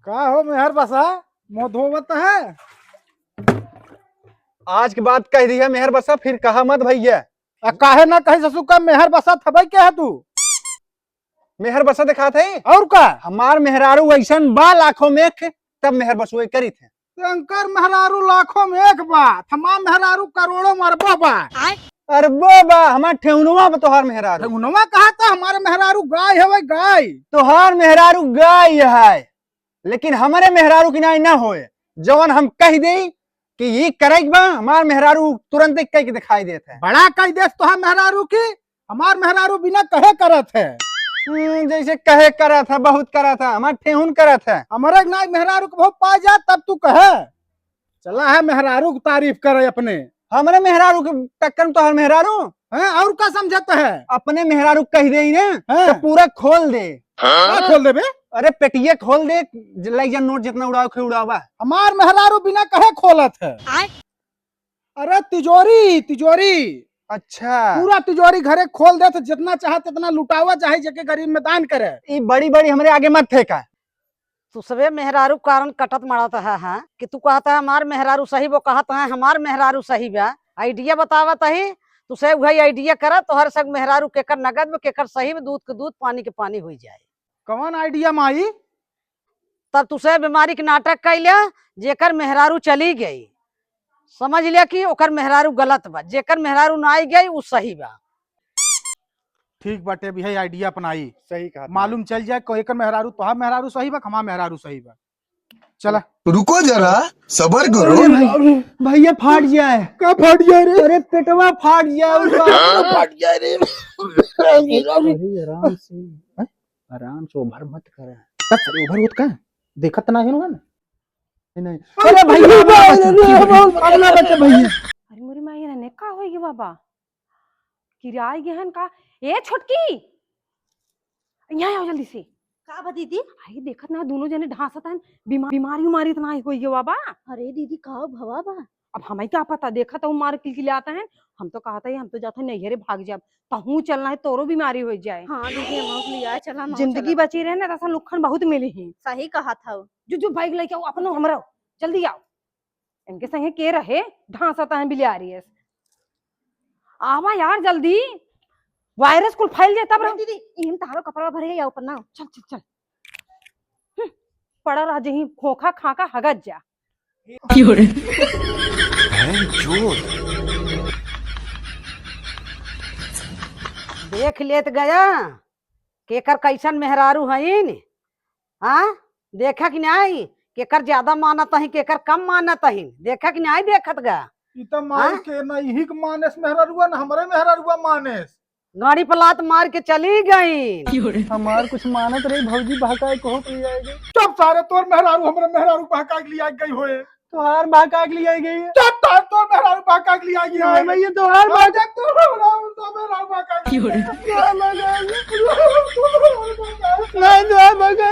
का हो मेहर बसा मुंह धोवत है। आज के बाद कह दिया मेहर बसा, फिर कहा मत भैया। काहे ना कहे ससु का मेहर बसा थबई के है तू। मेहर बसा दिखा थे और का हमार मेहरारू ऐसन बा लाखों में एक, तब मेहर बसुए करी थे। शंकर मेहरारू लाखों में एक बा, तमाम मेहरारू करोड़ों मरबो बा। अरबो बा हमार ठेहुनवा में तोहार मेहरारू। ठेहुनवा कहा था हमारे मेहरारू गाय है, गाय। तोहार मेहरारू गाय है, लेकिन हमारे मेहरारू की नाई ना होए। जवन हम कह दे कि ये करेक बा, हमार मेहरारू तुरंत कह के दिखाई देते हैं। बड़ा कह देस तोहार मेहरारू की, हमार मेहरारू बिना कहे करत है। जैसे कहे करा था, बहुत करा था, हमार ठेहुन करा था। हमारे नाई मेहरारू को बहुत पा जा तब तू कहे। चला है मेहरारू की तारीफ करे अपने। हमारे मेहरारू के टक्कर में तोहार मेहरारू है और का समझता है। अपने मेहरारू कह दे ना तो पूरा खोल दे। खोल दे बे। अरे पेटिया खोल दे, लाइक जा नोट जितना उड़ाओ खे उड़ावा। हमार मेहरारू बिना कहे खोलत है। अरे तिजोरी तिजोरी, अच्छा पूरा तिजोरी घरे खोल दे तो जितना चाहे जितना लुटावा, चाहे जके गरीब में दान करे। ये बड़ी बड़ी हमारे आगे मत फेंका। तू सबे मेहरारू कारण कटत मरत है हाँ? कि तू कहता है हमार मेहरारू सही, वो कहता है हमार मेहरारू सही बा। आइडिया बतावत ही तू से वही आइडिया कर, तो हर सग मेहरारू केकर नगद में, केकर सही में, दूध के दूध पानी के पानी हो जाए। कौन आइडिया माई? तब तू से बीमारी के नाटक कैलिया, जेकर मेहरारू चली गई समझ लिया कि ओकर मेहरारू गलत बा, जेकर मेहरारू ना आई गई उ सही बा। ठीक बाटे, भी है आइडिया अपनाई। सही कहा। मालूम चल जाए कोई कर मेहरारू तोहार मेहरारू सही बा, हमार मेहरारू सही बा। चला रुको जरा सबर करो। भैया फाट जाए। का फाट गया रे? अरे पेटवा फाट जाए फाट गया रे। आराम से, आराम से ओभर मत करे। अरे उभर होत का देखत ना है ना। नहीं अरे भैया अपना बच्चा भैया। अरे मोरी माई रहने का होगी बाबा, किराए गहन का। ए छोटकी यहाँ आओ जल्दी से। का बा दीदी? आई देखत ना दोनों जने ढांसत हैं, बीमारी उमारी इतना होगी बाबा। अरे दीदी का भवा बा? अब हमें क्या पता, देखा तो मार किलकिलाता है। हम तो कहता है हम तो जाते नैहरे भाग जाब, तहू चलना है तोरो बीमारी हो जाए। हाँ दीदी हम लिया चला जिंदगी बची रहे ना तो लुखन बहुत मिली है। सही कहा था। जो बाइक लेके आओ अपनो हमरा, जल्दी आओ। इनके संगे के रहे ढांसता है बिलियारी है। आवा यार जल्दी, वायरस कुल फैल जाए तब। दीदी इन तारो कपड़ा भरे या ऊपर ना। चल चल चल पड़ा रह जही खोखा खाका हगत जा। देख लेत गया केकर कैसन मेहरारू हईन। हाँ देखा कि नहीं, केकर ज्यादा मानत ही केकर कम मानत ही, देखा कि नहीं देखत गा। ई त माई के ना यही के मानेस मेहरारूआ ना हमरे मेहरारूआ मानेस। गाड़ी पर लात मार के चली गई। हमार कुछ मानत रही भौजी बहकाए को तो जाएगी। चुप सारे तोर मेहरारू हमरे मेहरारू बहका के लिया गई होए। तोहार बहका के लिए गई है। चुप तार तोर मेहरारू बहका के लिया गई है। भैया तोहार बात तो मेहरारू बहका के नहीं तोहार बहका